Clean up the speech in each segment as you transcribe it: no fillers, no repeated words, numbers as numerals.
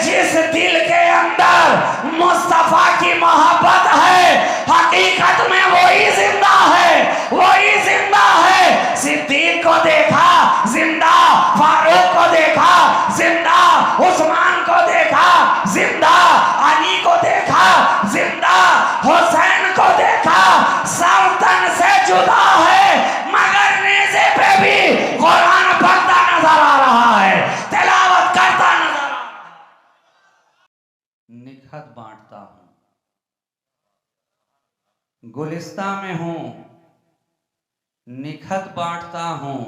जिस दिल के अंदर मुस्तफा की मोहब्बत है, हकीकत में वही जिंदा है, वही जिंदा है। सिद्दीक को देखा जिंदा, फारूक को देखा जिंदा, उस्मान को देखा जिंदा, अली को देखा जिंदा, हुसैन को देखा सब तन से जुदा है, मगर नेज़े पे भी कुरान पढ़ता नजर आ रहा है, तिलावत करता नजर आ रहा है। निखत बांटता हूं, गुलिस्ता में हूं, निखत बांटता हूं,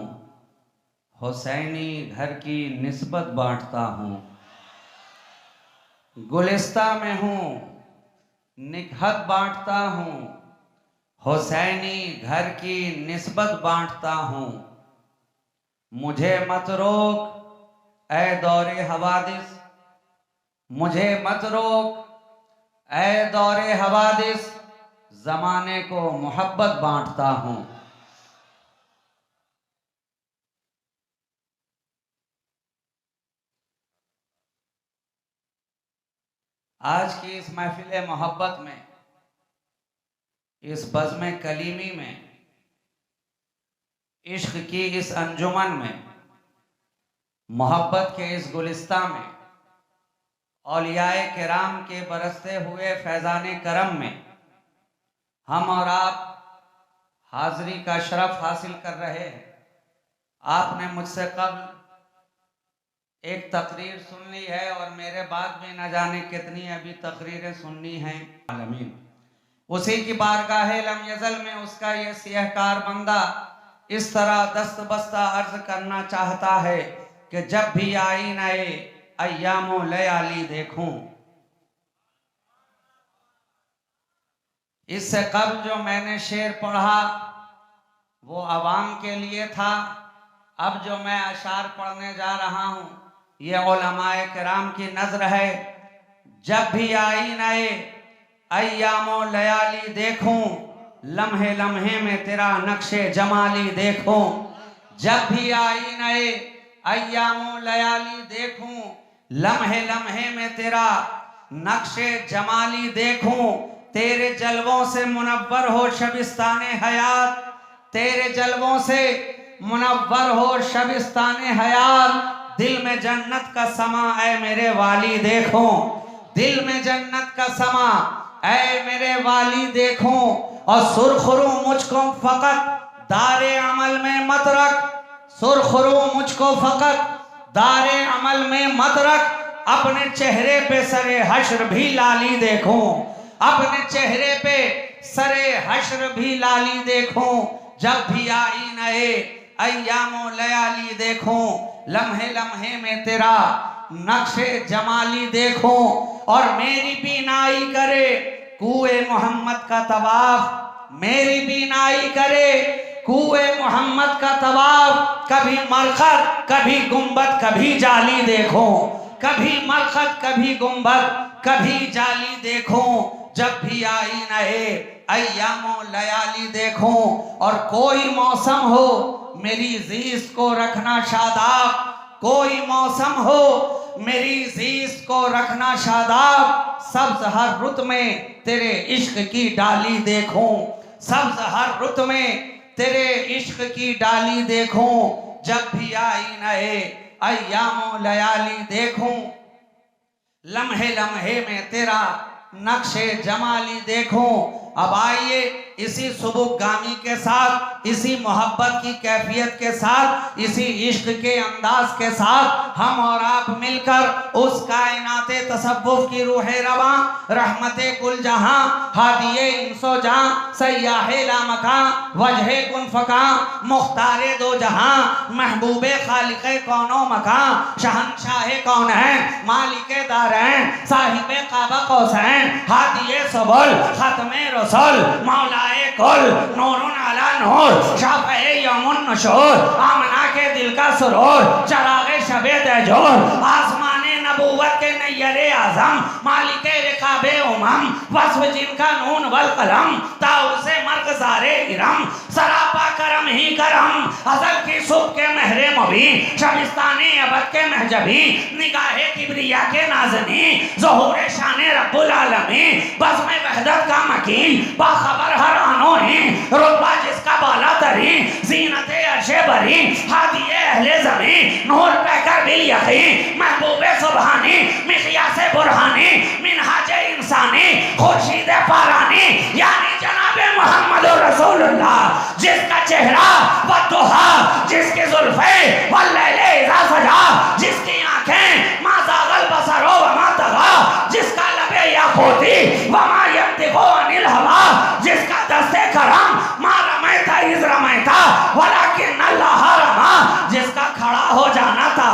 हुसैनी घर की निस्बत बांटता हूं। गुलिस्ता में हूं, निखत बांटता हूं, हुसैनी घर की निस्बत बांटता हूं। मुझे मत रोक ऐ दौरे हवादिस, मुझे मत रोक ऐ दौरे हवादिस, जमाने को मोहब्बत बांटता हूं। आज की इस महफिल मोहब्बत में, इस बज़्म कलीमी में, इश्क की इस अंजुमन में, मोहब्बत के इस गुलिस्ता में, औलियाए किराम के बरसते हुए फैज़ाने करम में हम और आप हाज़री का शरफ हासिल कर रहे हैं। आपने मुझसे कब्ल एक तकरीर सुन ली है और मेरे बाद भी न जाने कितनी अभी तकरीरें सुननी हैं। आलमीन उसी की बारगाहे लम यज़ल में उसका ये सियहकार बंदा इस तरह दस्त बस्ता अर्ज करना चाहता है कि जब भी आई नए अय्यामो लयाली देखूं। इससे कबल जो मैंने शेर पढ़ा वो अवाम के लिए था। अब जो मैं अशार पढ़ने जा रहा हूँ ये उलमाए किराम की नज़र है। जब भी आई नए अय्यामो लयाली देखूं, लम्हे लम्हे में तेरा नक्शे जमाली देखूं। जब भी आई नए अय्यामो लयाली देखूं, लम्हे लम्हे में तेरा नक्शे जमाली देखूं। तेरे जलवों से मुनव्वर हो शबिस्ताने हयात, तेरे जलवों से मुनव्वर हो शबिस्ताने हयात। दिल में जन्नत का समा ऐ मेरे वाली देखो, दिल में जन्नत का समा ऐ मेरे वाली देखो। और सुरखरू मुझको फकत दारे अमल में मत रख, सुरखरू मुझको फकत दारे अमल में मत रख। अपने चेहरे पे सरे हश्र भी लाली देखो, अपने चेहरे पे सरे हश्र भी लाली देखो। जब भी आई नए अय्यामो लयाली देखो, लम्हे लम्हे में तेरा नक्शे जमाली देखो। और मेरी बीनाई करे कुए मोहम्मद का तवाफ, मेरी बीनाई करे कुए मोहम्मद का तवाफ। कभी मरकत कभी गुंबद कभी जाली देखो, कभी मरकत कभी गुंबद कभी जाली देखो। जब भी आई नए अय्यामो लयाली देखो। और कोई मौसम हो मेरी जीस को रखना शादाब, कोई मौसम हो मेरी जीस को रखना शादाब। सब्ज हर रुत में तेरे इश्क की डाली देखूं, सब्ज हर रुत में तेरे इश्क की डाली देखूं। जब भी आई नए अय्यामो लयाली देखूं, लम्हे लम्हे में तेरा नक्शे जमाली देखूं। अब आइए इसी सुबुगामी के साथ, इसी मोहब्बत की कैफियत के साथ, इसी इश्क के अंदाज के साथ हम और आप मिलकर उस कायनाते तसव्वुफ की रूहे रवा, रहमते कुल जहां, हादिये इंसो जहां, सयाहे लामका, वजहे कुन फका, मुख्तारे दो जहां, महबूबे खालिके कौनो मका, शहंशाहे कौन है, मालिके दारैन, साहिबे काबा कौसैन, हादिये सबुल, खत्मे रसूल, मौलाए कुल, नूरुन अला नूर, शाफ़े यौमुन नशूर, आमना के दिल का सुरूर, चरागे शबे तैजूर, आसमाने नबूवत के के नैयरे आजम मालिक रिकाबे उमम वस्फ जिनका नून वल कलम ताऊ से मर्गज़ारे इरम सरापा करम ही करम अज़ल की सुबह के महरे मबी शबिस्तानी अबद के महजबी निगाहे किब्रिया के नाज़नी ज़ुहूर शाने रब्बुल आलमीन बज़्म वहदत का मकीन बाखबर हर आनो ही रुतबा जिसका बाला तरी ज़ीनते अर्शे बरी हादिये अहले ज़मीन नूर पैकर बिल यकीन महबूबे सुबहानी मिक़यासे बुरहानी मिनहाजे इंसानी खुर्शीदे पारानी यानी जनाबे मोहम्मद रसूलुल्लाह जिसका चेहरा वद्दुहा जिसकी जुल्फ़े वल्लैले इज़ा सजा जिसकी आँखें मा ज़ाग़ल बसरो वमा तग़ा जिसका लबे याक़ूती वमा यंतिक़ु अनिल हवा जिसका दस्ते करम मा रमैता इज़ रमैता वलाकिन अल्लाह रमा जिसका खड़ा हो जाना था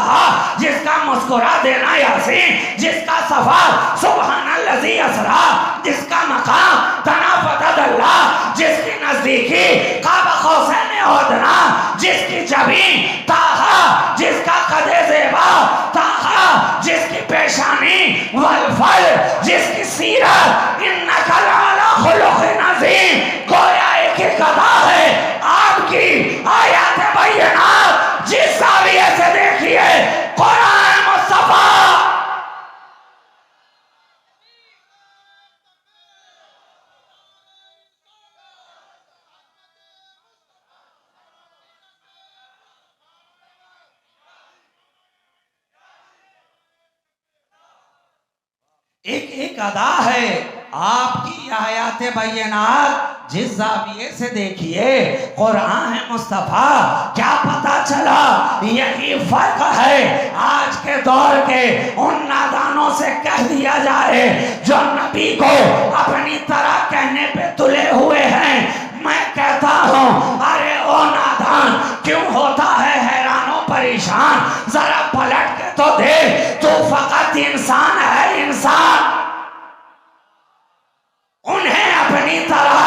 जिसका मुस्कुरा देना यासीन जिसका सफर सुबहानल्लज़ी असरा जिसका मकाम तनाफ़त अल्लाह जिसकी नज़दीकी काबा कौसैन औदना जिसकी जबीन ताहा जिसका कदे ज़ेबा ताहा जिसकी पेशानी वल्फल जिसकी सीरत इन्नका लअला खुलुक़िन अज़ीम गोया एक ही कदा है आपकी आयत बैयनात जिस ज़ाविये से देखिए कुरान मुस्तफ़ा एक एक अदा है आपकी आयात बैयनात जिस ज़ाविये से देखिए कुरान है मुस्तफ़ा क्या पता चला यही फर्क है आज के दौर के उन नादानों से कह दिया जाए जो नबी को अपनी तरह कहने पे तुले हुए हैं मैं कहता हूँ अरे ओ नादान क्यों होता है हैरानो परेशान जरा पलट के तो देख तू फकत इंसान है इंसान उन्हें अपनी तरह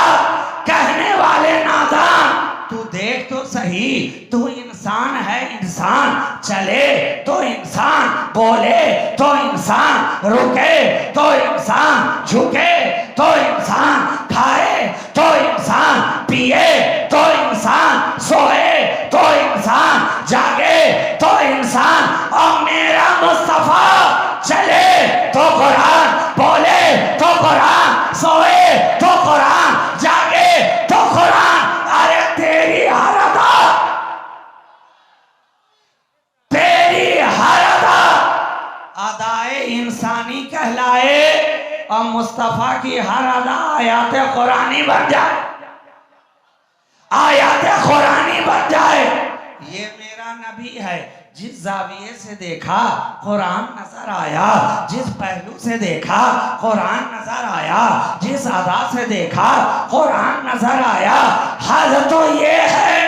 कहने वाले नादान तू देख तो सही तू इंसान है इंसान चले तो इंसान बोले तो इंसान रुके तो इंसान झुके तो इंसान खाए तो इंसान पिए तो इंसान सोए तो इंसान जागे तो इंसान और मेरा मुस्तफ़ा चले तो कुरान बोले तो कुरान सोए तो कुरान जागे तो कुरान अरे तेरी हालत अदाए इंसानी कहलाए और मुस्तफ़ा की हर अदा आयात कुरानी बन जाए आयात कुरानी बन जाए ये मेरा नबी है जिस ज़ाविये से देखा कुरान नजर आया जिस पहलू से देखा कुरान नजर आया जिस अदा से देखा कुरान नजर आया हद तो ये है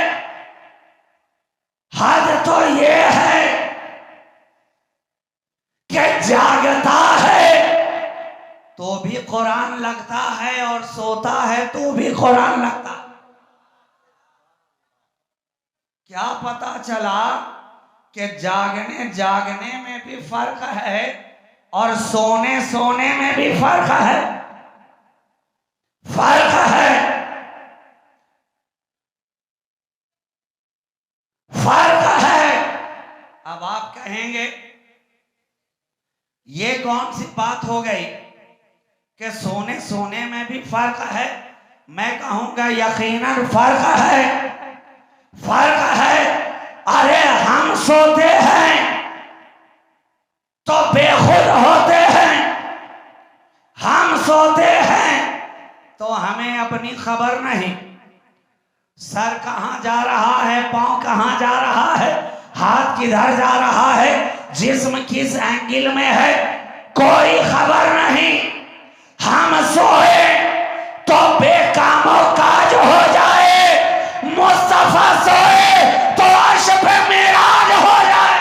हद तो ये है कि जागता है तो भी कुरान लगता है और सोता है तो भी कुरान लगता है। क्या पता चला कि जागने जागने में भी फर्क है और सोने सोने में भी फर्क है फर्क है फर्क है। अब आप कहेंगे ये कौन सी बात हो गई कि सोने सोने में भी फर्क है। मैं कहूंगा यकीनन फर्क है फर्क है। अरे हम सोते हैं तो बेखुद होते हैं हम सोते हैं तो हमें अपनी खबर नहीं सर कहां जा रहा है पांव कहां जा रहा है हाथ किधर जा रहा है जिस्म किस एंगल में है कोई खबर नहीं। हम सोए तो बेकामो काज हो जाए मुस्तफा सोए तो अर्श पे मेराज हो जाए।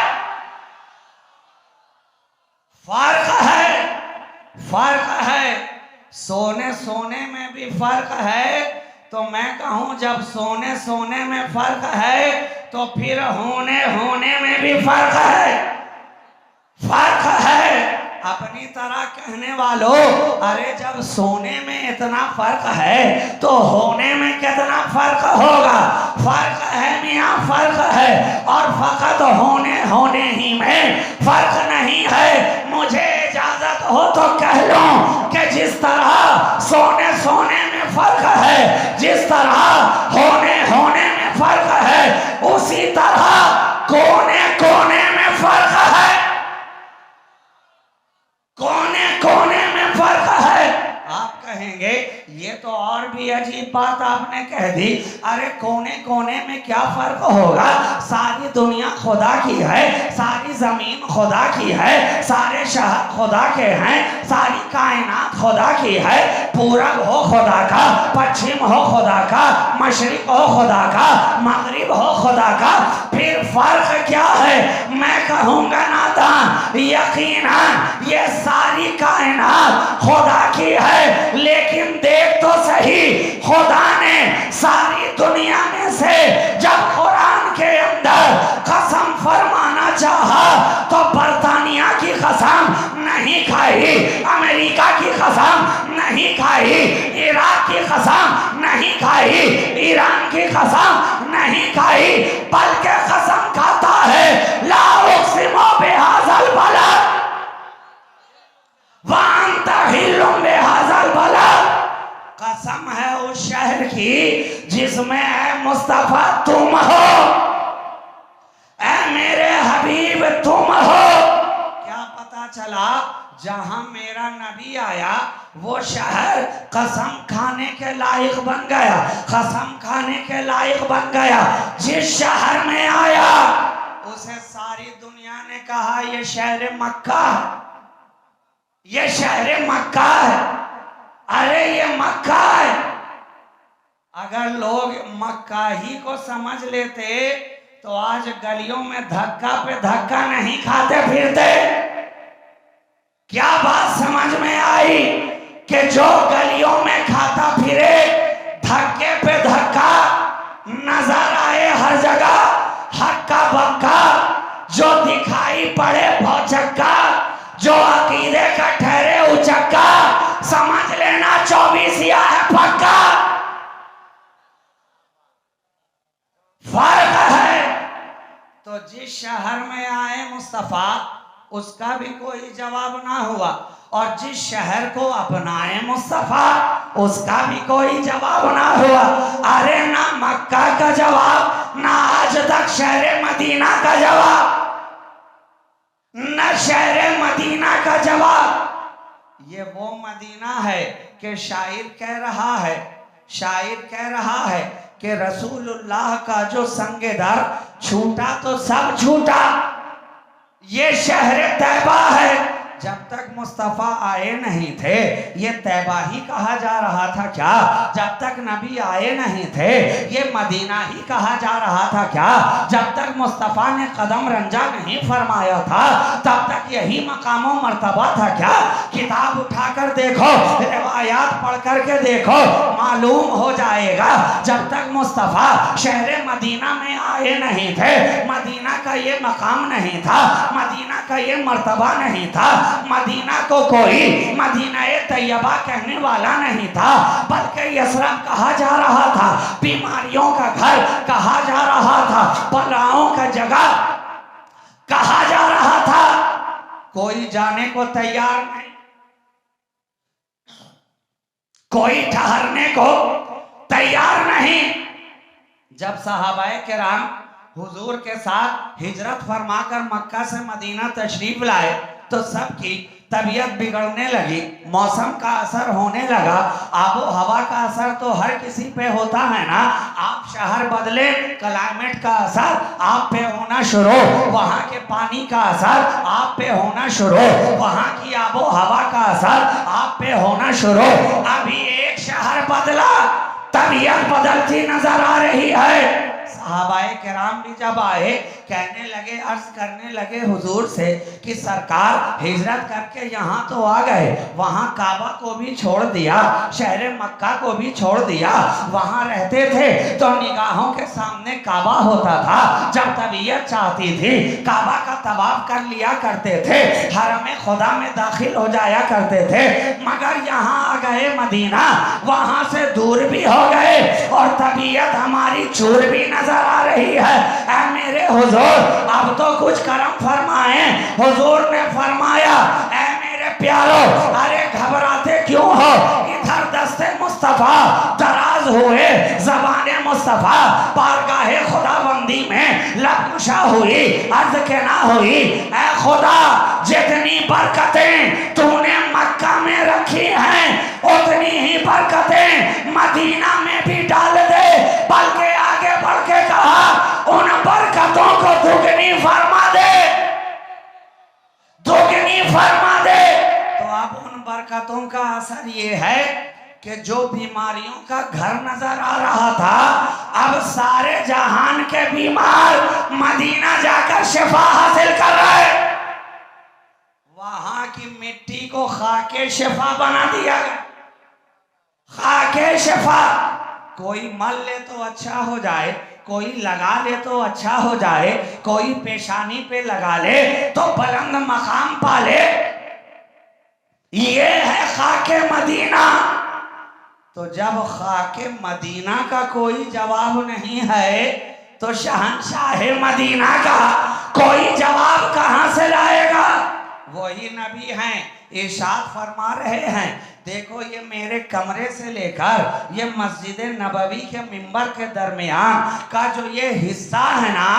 फर्क है सोने सोने में भी फर्क है तो मैं कहूं जब सोने सोने में फर्क है तो फिर होने होने में भी फर्क है अपनी तरह कहने वालों, अरे जब सोने में इतना फर्क है तो होने में कितना फर्क होगा। फर्क है मियाँ, फर्क है, और फकत होने ही में फर्क नहीं है। मुझे इजाजत हो तो कह लो कि जिस तरह सोने में फर्क है, जिस तरह होने में फर्क है, उसी तरह कोने में फर्क है। कोने में फर्क है। आप कहेंगे ये तो और भी अजीब बात आपने कह दी। अरे कोने में क्या फर्क होगा? सारी दुनिया खुदा की है, सारी जमीन खुदा की है, सारे शहर खुदा के हैं, सारी कायनात खुदा की है। पूरब हो खुदा का, पश्चिम हो खुदा का, मशरिक हो खुदा का, मगरिब हो खुदा का, फिर फर्क क्या है? मैं कहूँगा नादान, यकीनन ये सारी कायनात खुदा की है, लेकिन देख तो सही, खुदा ने सारी दुनिया में से जब कुरान के अंदर कसम फरमाना चाहा तो बर्तानिया की कसम नहीं खाई, अमेरिका की कसम नहीं खाई, इराक की कसम नहीं खाई, ईरान की कसम नहीं खाई, बल्कि कसम खाता है ला उक़सिमु बिहाज़ल बलद व अंता हिल्लुम बिहाज़ल बलद। कसम है उस शहर की जिसमें है मुस्तफा तुम हो, ऐ मेरे हबीब तुम हो। क्या पता चला? जहां मेरा नबी आया वो शहर कसम खाने के लायक बन गया, कसम खाने के लायक बन गया। जिस शहर में आया उसे सारी दुनिया ने कहा ये शहर मक्का है, ये शहर मक्का है, अरे ये मक्का है। अगर लोग मक्का ही को समझ लेते तो आज गलियों में धक्का पे धक्का नहीं खाते फिरते। क्या बात समझ में आई कि जो गलियों में खाता फिरे, धक्के पे धक्का नजर आए हर जगह, हक्का बक्का, जो दिखाई पड़े भौचक्का, जो अकीदे का ठहरे उचक्का, समझ लेना 24 है पक्का। फर्क है। तो जिस शहर में आए मुस्तफा उसका भी कोई जवाब ना हुआ, और जिस शहर को अपनाए मुस्तफा उसका भी कोई जवाब ना हुआ। अरे ना मक्का का जवाब, ना आज तक शहर मदीना का जवाब, न शहर मदीना का जवाब। ये वो मदीना है कि शायर कह रहा है कि रसूलुल्लाह का जो संगेदार छूटा तो सब छूटा। ये शहर तैबा है। जब तक मुस्तफ़ा आए नहीं थे ये तैबा ही कहा जा रहा था क्या? जब तक नबी आए नहीं थे ये मदीना ही कहा जा रहा था क्या? जब तक मुस्तफ़ा ने कदम रंजा नहीं फरमाया था तब तक यही मकाम और मर्तबा था क्या? किताब उठाकर देखो, रिवायात पढ़ करके देखो, मालूम हो जाएगा। जब तक मुस्तफ़ा शहर मदीना में आए नहीं थे, मदीना का ये मकाम नहीं था, मदीना का ये मर्तबा नहीं था, मदीना को कोई मदीना तैयबा कहने वाला नहीं था, बल्कि यसरब कहा जा रहा था, बीमारियों का घर कहा जा रहा था, बलाओं का जगह कहा जा रहा था। कोई जाने को तैयार नहीं, कोई ठहरने को तैयार नहीं। जब सहाबाए किराम हुजूर के साथ हिजरत फरमाकर मक्का से मदीना तशरीफ लाए तो सबकी तबीयत बिगड़ने लगी, मौसम का असर होने लगा। आबो हवा का असर तो हर किसी पे होता है ना। आप शहर बदले, क्लाइमेट का असर आप पे होना शुरू, वहाँ के पानी का असर आप पे होना शुरू, वहाँ की आबो हवा का असर आप पे होना शुरू। अभी एक शहर बदला, तबीयत बदलती नजर आ रही है। सहाबाए किराम भी जब आए, कहने लगे, अर्ज करने लगे हुजूर से कि सरकार हिजरत करके यहाँ तो आ गए, वहाँ काबा को भी छोड़ दिया, शहर मक्का को भी छोड़ दिया, वहाँ रहते थे तो निगाहों के सामने काबा होता था, जब तबीयत चाहती थी काबा का तवाफ कर लिया करते थे, हरम खुदा में दाखिल हो जाया करते थे। मगर यहाँ आ गए मदीना, वहाँ से दूर भी हो गए और तबीयत हमारी चूर भी नजर आ रही है। ऐ मेरे हुजूर, अब तो कुछ करम फरमाए। हुजूर ने फरमाया, ऐ मेरे प्यारो, अरे घबराते क्यों हो? इधर दस्ते मुस्तफा दराज हुए, ज़बाने मुस्तफा बारगाहे खुदाबंदी में लबकुशा हुई, अर्ज के ना हुई, ऐ खुदा जितनी बरकतें तूने मक्का में रखी हैं उतनी ही बरकतें मदीना में भी डाल दे। बल्कि आगे बढ़ के कहा, उन बरकतों को दुगनी फरमा दे, दुगनी फरमा दे। तो अब उन बरकतों का असर ये है कि जो बीमारियों का घर नजर आ रहा था, अब सारे जहान के बीमार मदीना जाकर शिफा हासिल कर रहे। वहां की मिट्टी को खाके शिफा बना दिया गया, खाके शिफा। कोई मल ले तो अच्छा हो जाए, कोई लगा ले तो अच्छा हो जाए, कोई पेशानी पे लगा ले तो बुलंद मकाम पा ले। ये है खाके मदीना। तो जब खाके मदीना का कोई जवाब नहीं है तो शहंशाह मदीना का कोई जवाब कहां से लाएगा? वही नबी हैं, इरशाद फरमा रहे हैं, देखो ये मेरे कमरे से लेकर ये मस्जिद नबवी के मिंबर के दरमियान का जो ये हिस्सा है ना,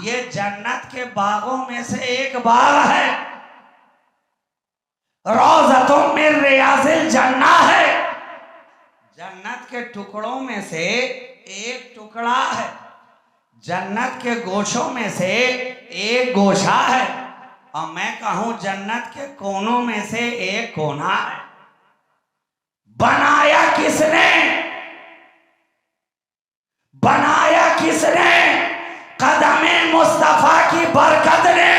ये जन्नत के बागों में से एक बाग है, रौज़तुम मिन रियाज़िल जन्ना है। जन्नत के टुकड़ों में से एक टुकड़ा है, जन्नत के गोशों में से एक गोशा है, और मैं कहूं जन्नत के कोनों में से एक कोना है। बनाया किसने? बनाया किसने? कदमे मुस्तफा की बरकत ने।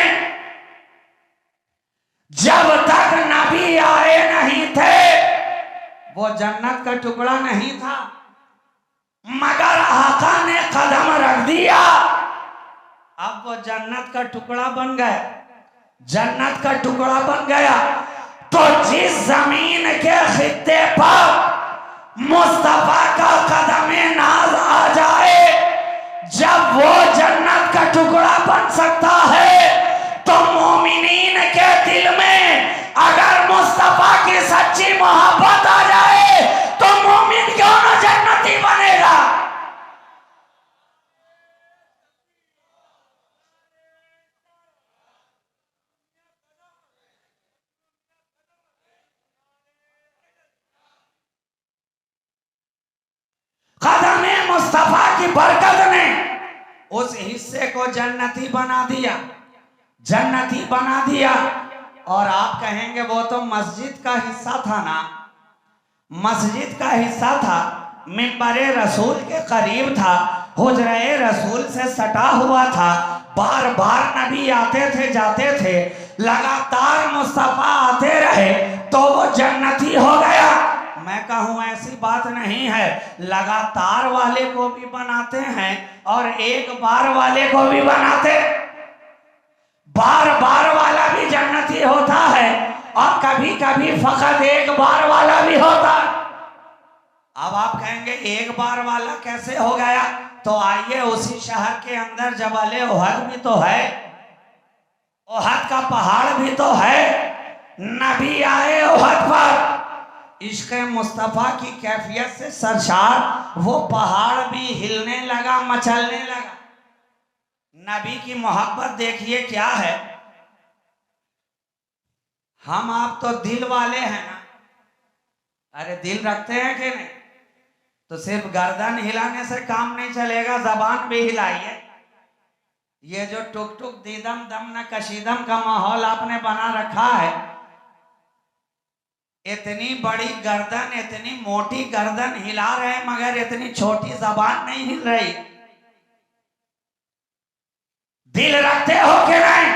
जब तक नबी आए नहीं थे वो जन्नत का टुकड़ा नहीं था, मगर आका ने कदम रख दिया, अब वो जन्नत का टुकड़ा बन गया, जन्नत का टुकड़ा बन गया। तो जिस जमीन के खित्ते पर मुस्तफा का कदमे नाज आ जाए, जब वो जन्नत का टुकड़ा बन सकता है, तो मोमिनीन के दिल में अगर मुस्तफा की सच्ची मोहब्बत आ जाए तो मोमिन क्यों ना जन्नती बनेगा? कदमे मुस्तफा की बरकत ने उस हिस्से को जन्नती बना दिया, जन्नती बना दिया। और आप कहेंगे वो तो मस्जिद का हिस्सा था ना, मस्जिद का हिस्सा था, मिंबरे रसूल के करीब था, हुजरे रसूल से सटा हुआ था, बार बार नबी आते थे जाते थे, लगातार मुस्तफा आते रहे, तो वो जन्नती हो गया। मैं कहूँ ऐसी बात नहीं है, लगातार वाले को भी बनाते हैं और एक बार वाले को भी बनाते। बार बार वाला भी जन्नती होता है और कभी कभी फकत एक बार वाला भी होता। अब आप कहेंगे एक बार वाला कैसे हो गया? तो आइए, उसी शहर के अंदर जबल ओहद भी तो है, ओहद का पहाड़ भी तो है। नबी आए ओहद पर, इश्क़ मुस्तफ़ा की कैफियत से सरशार वो पहाड़ भी हिलने लगा, मचलने लगा। नबी की मोहब्बत देखिए क्या है। हम आप तो दिल वाले हैं ना, अरे दिल रखते हैं कि नहीं? तो सिर्फ गर्दन हिलाने से काम नहीं चलेगा, जबान भी हिलाइए। ये जो टुक टुक दीदम दम न कशीदम का माहौल आपने बना रखा है, इतनी बड़ी गर्दन, इतनी मोटी गर्दन हिला रहे मगर इतनी छोटी जबान नहीं हिल रही। दिल रखते हो कि नहीं?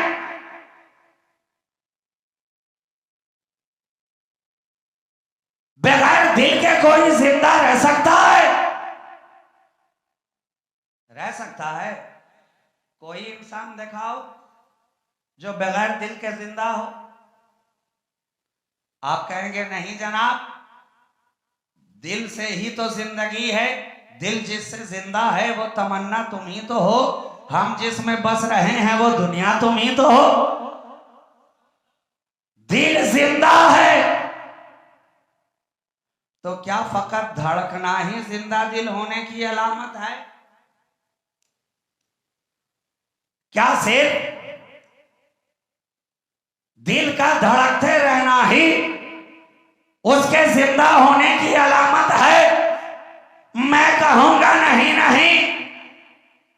बगैर दिल के कोई जिंदा रह सकता है? रह सकता है? कोई इंसान दिखाओ जो बगैर दिल के जिंदा हो। आप कहेंगे नहीं जनाब, दिल से ही तो जिंदगी है, दिल जिससे जिंदा है वो तमन्ना तुम ही तो हो, हम जिसमें बस रहे हैं वो दुनिया तुम ही तो हो। दिल जिंदा है तो क्या फकत धड़कना ही जिंदा दिल होने की अलामत है? क्या सिर्फ दिल का धड़कते रहना ही उसके जिंदा होने की अलामत है? मैं कहूंगा नहीं नहीं,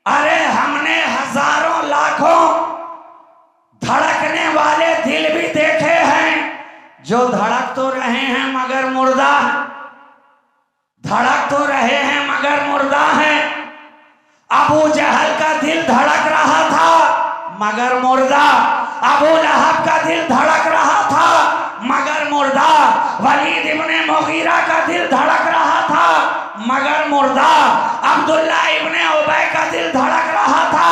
अरे हमने हजारों लाखों धड़कने वाले दिल भी देखे हैं जो धड़क तो रहे हैं मगर मुर्दा, धड़क तो रहे हैं मगर मुर्दा हैं। अबू जहल का दिल धड़क रहा था मगर मुर्दा, अबू लहब का दिल धड़क रहा था मगर मुर्दा, वलीद इब्ने मुगीरा का दिल धड़क रहा था मगर मुर्दा, अब्दुल्ला इब्ने उबय का दिल धड़क रहा था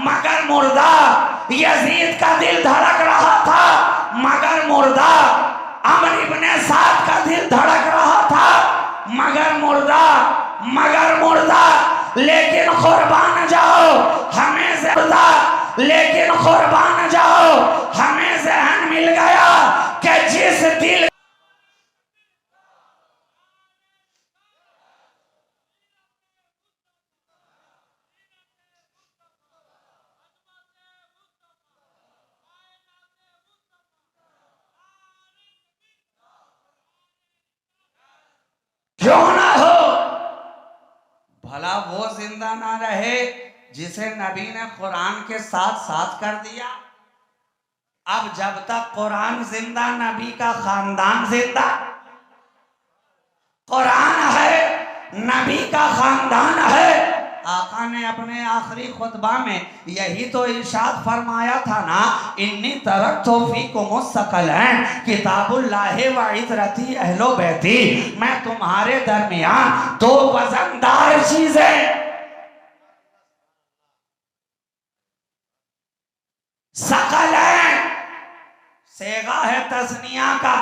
मगर मुर्दा, यजीद का दिल धड़क रहा था मगर मुर्दा, अमर इब्ने साद का दिल धड़क रहा था मगर मुर्दा, मगर मुर्दा। लेकिन कुर्बान जाओ हमें ज़िंदा, लेकिन कुर्बान जाओ हमें ज़हन मिल गया कि जिस दिल क्यों ना हो, भला वो जिंदा ना रहे जिसे नबी ने कुरान के साथ साथ कर दिया। अब जब तक कुरान जिंदा, नबी का खानदान जिंदा। कुरान है, नबी का खानदान है। आका ने अपने आखिरी खुतबा में यही तो इरशाद फरमाया था ना, इन्नी तरक्तु फीकुम सकलैन किताबुल्लाहि व इतरती अहलो बैती, मैं तुम्हारे दरमियान दो वजनदार चीजें, सकलैन सेगा है तस्निया का,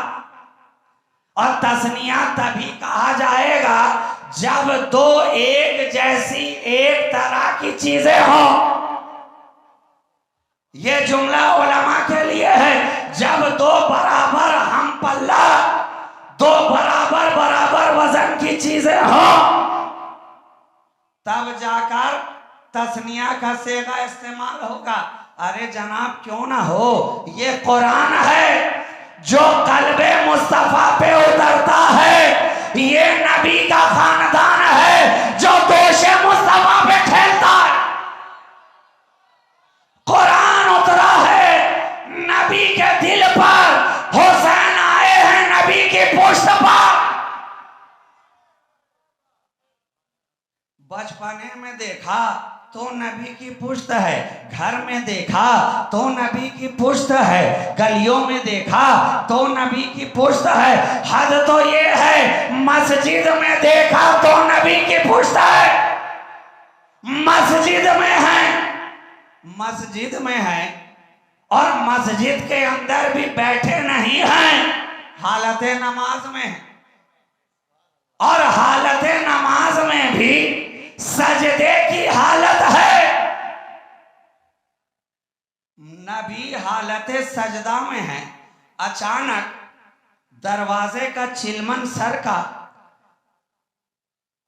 और तस्निया तभी कहा जाएगा जब दो एक जैसी एक तरह की चीजें हो। ये जुमला उलमा के लिए है। जब दो बराबर हम पल्ला, दो बराबर बराबर वजन की चीजें हो, तब जाकर तस्निया का सेगा इस्तेमाल होगा। अरे जनाब क्यों ना हो, ये कुरान है जो कल्बे मुस्तफा पे उतरता है, ये नबी का खानदान है जो दोषे मुस्तफा पे खेलता है। कुरान उतरा है नबी के दिल पर, हुसैन आए हैं नबी की पुश्त पर। बचपने में देखा तो नबी की पुश्त है, घर में देखा तो नबी की पुश्त है, गलियों में देखा तो नबी की पुश्त है। हद तो ये है मस्जिद में देखा तो नबी की पुश्त है। मस्जिद में है, मस्जिद में है, और मस्जिद के अंदर भी बैठे नहीं हैं, हालत नमाज में, और हालत नमाज में भी सजदे की हालत है। नबी हालत सजदा में है। अचानक दरवाजे का चिलमन सर का,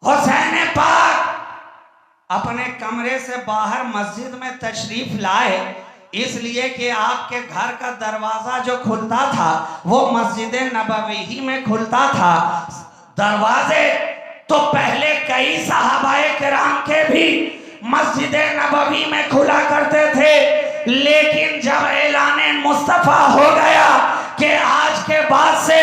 हुसैन पाक अपने कमरे से बाहर मस्जिद में तशरीफ लाए, इसलिए कि आपके घर का दरवाजा जो खुलता था वो मस्जिद नबवी ही में खुलता था। दरवाजे तो पहले कई सहाबाए किराम के भी मस्जिद नबवी में खुला करते थे, लेकिन जब ऐलाने मुस्तफा हो गया कि आज के बाद से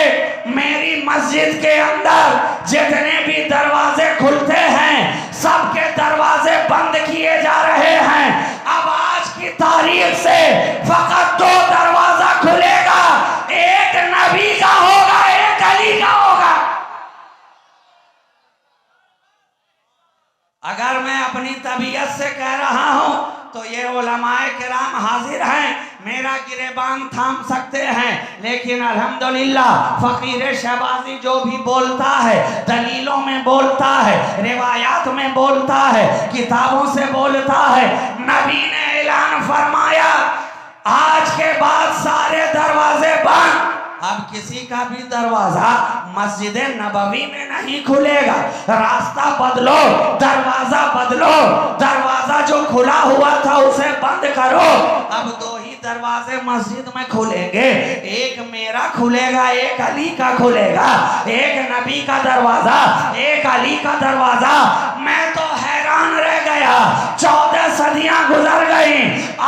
मेरी मस्जिद के अंदर जितने भी दरवाजे खुलते हैं सबके दरवाजे बंद किए जा रहे हैं। अब आज की तारीख से फकत दो दरवाजा खुलेगा, एक नबी का होगा, एक अली का होगा। अगर मैं अपनी तबीयत से कह रहा हूं तो ये उलमाए किराम हाजिर हैं, मेरा गिरेबान थाम सकते हैं, लेकिन अल्हम्दुलिल्लाह फकीर शहबाजी जो भी बोलता है दलीलों में बोलता है, रिवायात में बोलता है, किताबों से बोलता है। नबी ने ऐलान फरमाया आज के बाद सारे दरवाजे बंद, अब किसी का भी दरवाजा मस्जिद नबवी में नहीं खुलेगा। रास्ता बदलो, दरवाजा बदलो, दरवाजा जो खुला हुआ था उसे बंद करो। अब दो ही दरवाजे मस्जिद में खुलेंगे, एक मेरा खुलेगा, एक अली का खुलेगा, एक नबी का दरवाजा, एक अली का दरवाजा। मैं तो हैरान रह गया, 14 सदियां गुजर गई,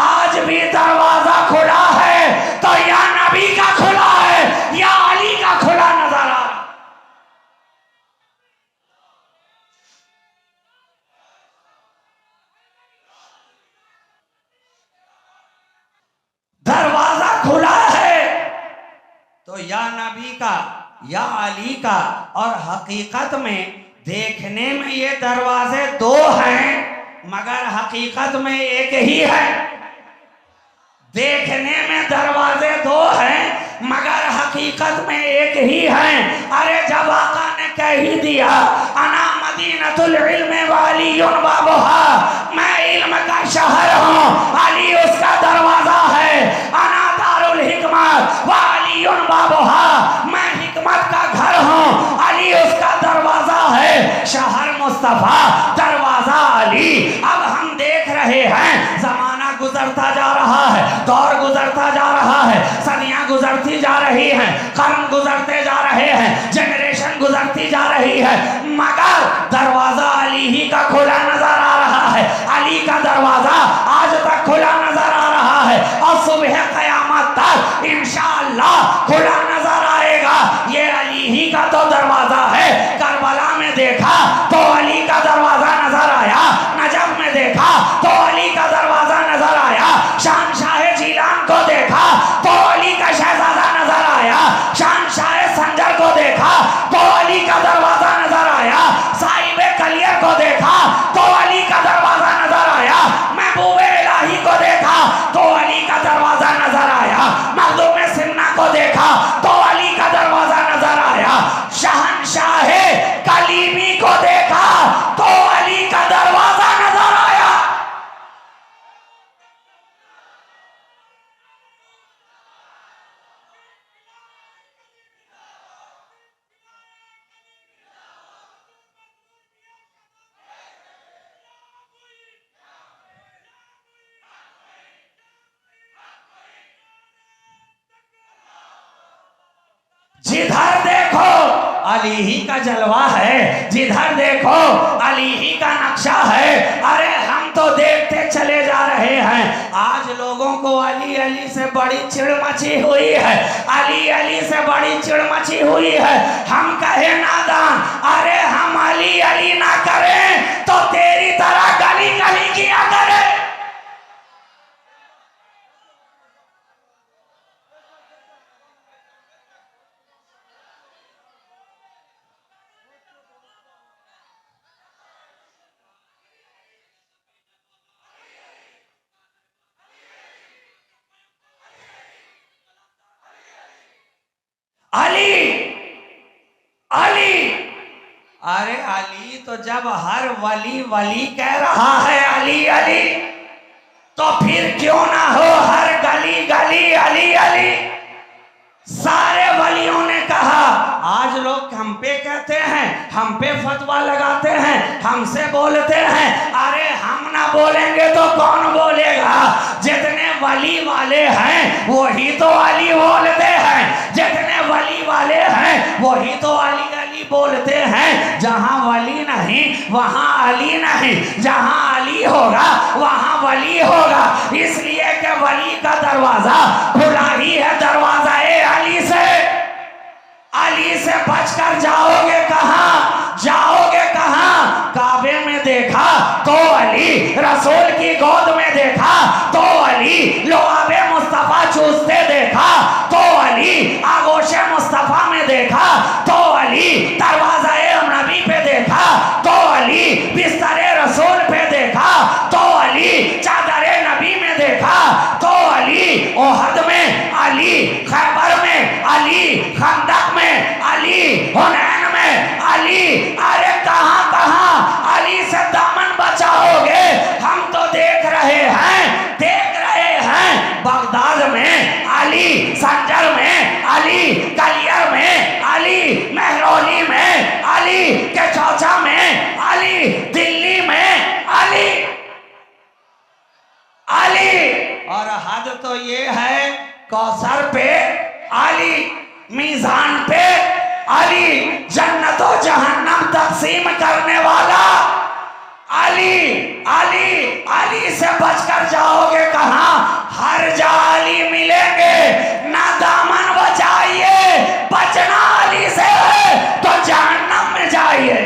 आज भी दरवाजा खुला है तो या नबी का खुला है या अली का खुला नजर आ रहा। दरवाजा खुला है तो या नबी का या अली का, और हकीकत में देखने में ये दरवाजे दो हैं मगर हकीकत में एक ही है। देखने में दरवाजे दो हैं मगर हकीकत में एक ही हैं। अरे जब आका ने कह ही दिया अना मदीनतुल इल्म व अलीयुन बाबुहा, मैं इल्म का शहर हूँ, अली उसका दरवाजा है। अना दारुल हिकमत व अलीयुन बाबुहा, मैं हिकमत का घर हूँ, अली उसका दरवाजा है। शहर मुस्तफा, दरवाजा अली। अब हम देख रहे हैं जमाना गुजरता जा रहा है, दौर गुजरता जा रहा है, सदियां गुजरती जा रही हैं, कर्म गुजरते जा रहे हैं, जनरेशन गुजरती जा रही है, मगर दरवाजा अली ही का खुला नजर आ रहा है। अली का दरवाजा आज तक खुला नजर आ रहा है और सुबह क़यामत तक इंशाअल्लाह खुला नजर आएगा। ये अली ही का तो दरवाजा है। करबला में देखा तो अली का दरवाजा नजर आया, नजफ में देखा तो अली का दरवाजा नजर आया, शहंशाह जीलान को देखा तो अली का शहजादा नजर आया, शहंशाह संजर को देखा तो अली का दरवाजा नजर आया, साहिब कलियर को देखा तो अली का दरवाजा नजर आया, महबूबे इलाही को देखा तो अली का दरवाजा नजर आया, मखदूम सिन्ना को देखा तो अली का दरवाजा नजर आया, शहंशाह कलीमी को देखा तो अली का दरवाजा नजर आया। जिधर देखो अली ही का जलवा है, जिधर देखो अली ही का नक्शा है। अरे हम तो देखते चले जा रहे हैं, आज लोगों को अली अली से बड़ी चिड़ मची हुई है, अली अली से बड़ी चिड़ मची हुई है। हम कहे नादान, अरे हम अली अली ना करें तो तेरी तरह गली गली किया करें। अली अली, अरे अली तो जब हर वली वली कह रहा है अली अली, तो फिर क्यों ना हो हर गली गली अली अली। सारे वलियों ने कहा, आज लोग हम पे कहते हैं, हम पे फतवा लगाते हैं, हमसे बोलते हैं, अरे हम ना बोलेंगे तो कौन बोलेगा। जितने वली वाले हैं वही तो अली बोलते हैं, जितने वली वाले हैं वही तो अली अली बोलते हैं। जहां वली नहीं वहां अली नहीं, जहां अली होगा वहां वली होगा। इसलिए कि वली का दरवाजा खुला ही है, दरवाजा अली से। अली से बचकर जाओगे कहां, जाओगे कहां। काबे में देखा तो अली, रसूल की गोद में देखा तो अली, अली लुआबे मुस्तफा चूसते देखा, तो अली आगोशे मुस्तफा में देखा, तो अली दरवाजा नबी पे देखा, तो अली बिस्तरे रसूल पे देखा, तो अली चादरे नबी में देखा, तो अली ओहद में, अली खैबर में, अली खंदक में, अली हुनैन में, अली अरे कहां कहां अली से दामन बचाओगे। हम तो देख रहे हैं बगदाद में अली, संजर में अली, कलियर में अली, महरौली में अली, के चौचा में अली, दिल्ली में अली अली। और हद तो ये है कौसर पे अली, मीजान पे अली, जन्नत और जहन्नम तकसीम करने वाला अली। अली अली से बचकर जाओगे कहां, हर जाली मिलेंगे, ना दामन बचाइए, बचना अली से है तो जहन्नम में जाइए।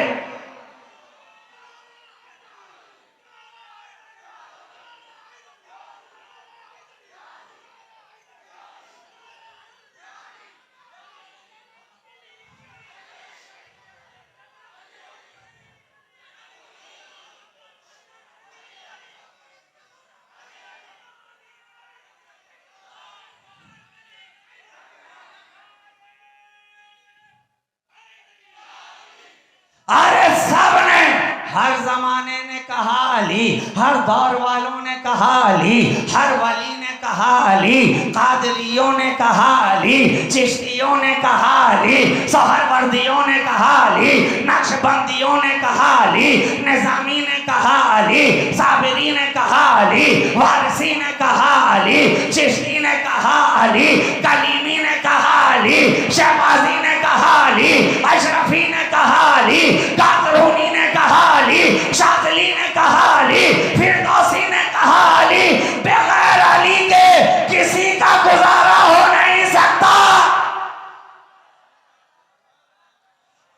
अरे सबने, हर जमाने ने कहा अली, हर दौर वालों ने कहा अली, हर वली ने कहा अली, कादरियों ने कहा अली, चिश्तियों ने कहा अली, सोहरवर्दियों ने कहा अली, नक्शबंदियों ने कहा अली, निजामी ने कहा अली, साबिरी ने कहा अली, वारसी ने कहा अली, चिश्ती ने कहा अली, कलीमी ने कहा अली, शहबाजी ने कहा अली, अशरफी ने कहा अली, काकरूनी ने कहा अली, शादली ने कहा अली, फिरदौसी ने कहा अली। बगैर अली के किसी का गुजारा हो नहीं सकता।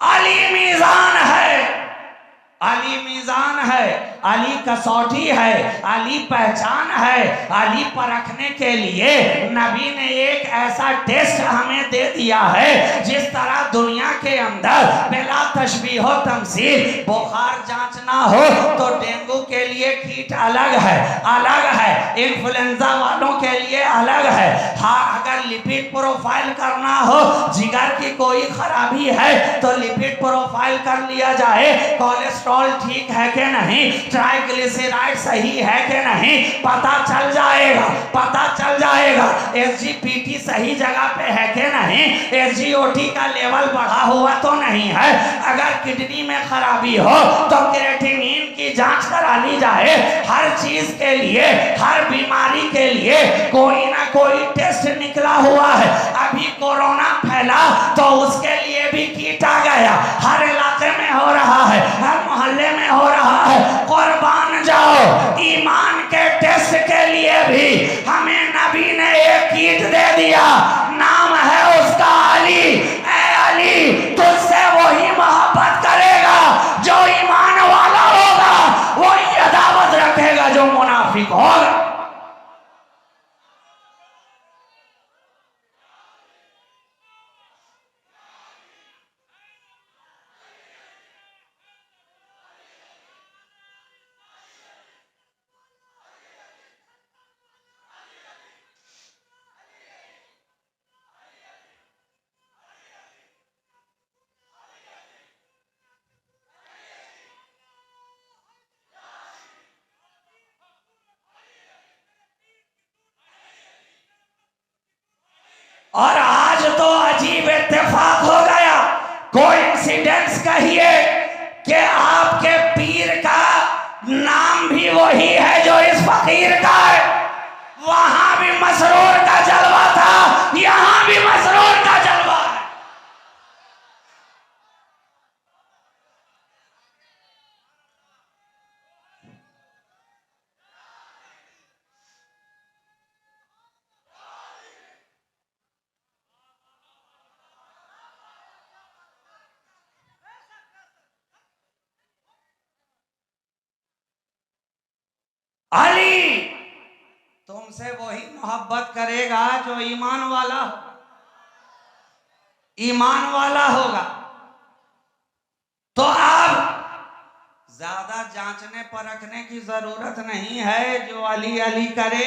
अली मीजान है, अली मीजान है, अली कसौटी है, अली पहचान है। अली परखने के लिए नबी ने एक ऐसा टेस्ट हमें दे दिया है, जिस तरह दुनिया के अंदर बिला तशबीह तमसील बुखार जांचना हो तो डेंगू के लिए किट अलग है, इन्फ्लुएंजा वालों के लिए अलग है। हाँ, अगर लिपिड प्रोफाइल करना हो, जिगर की कोई खराबी है तो लिपिड प्रोफाइल कर लिया जाए, कोलेस्ट्रॉल ठीक है कि नहीं, ट्राइग्लिसराइड सही है कि नहीं, पता चल जाएगा। एसजीपीटी सही जगह पे है कि नहीं, एसजीओटी का लेवल बढ़ा हुआ तो नहीं है। अगर किडनी में खराबी हो तो क्रिएटिनिन की जांच करा ली जाए। हर चीज के लिए, हर बीमारी के लिए कोई ना कोई टेस्ट निकला हुआ है। अभी कोरोना फैला तो उसके लिए भी किट आ गया, हर इलाके में हो रहा है, हर मोहल्ले में हो रहा है। कुर्बान जाओ, ईमान के टेस्ट के लिए भी हमें नबी ने एक किट दे दिया, नाम है उसका अली। ऐ अली, तुझसे वही मोहब्बत करेगा जो ईमान वाला होगा, वही अदावत रखेगा जो मुनाफिक होगा। और आज तो अजीब इत्तेफाक हो गया, कोइंसिडेंस कहिए कि आपके पीर का नाम भी वही है जो इस फकीर का है। वहां भी मसरूर का जलवा था, यहां भी मसरूर का जलवा है। अली तुमसे वही मोहब्बत करेगा जो ईमान वाला होगा, ईमान वाला होगा। तो अब ज्यादा जांचने परखने की जरूरत नहीं है, जो अली अली करे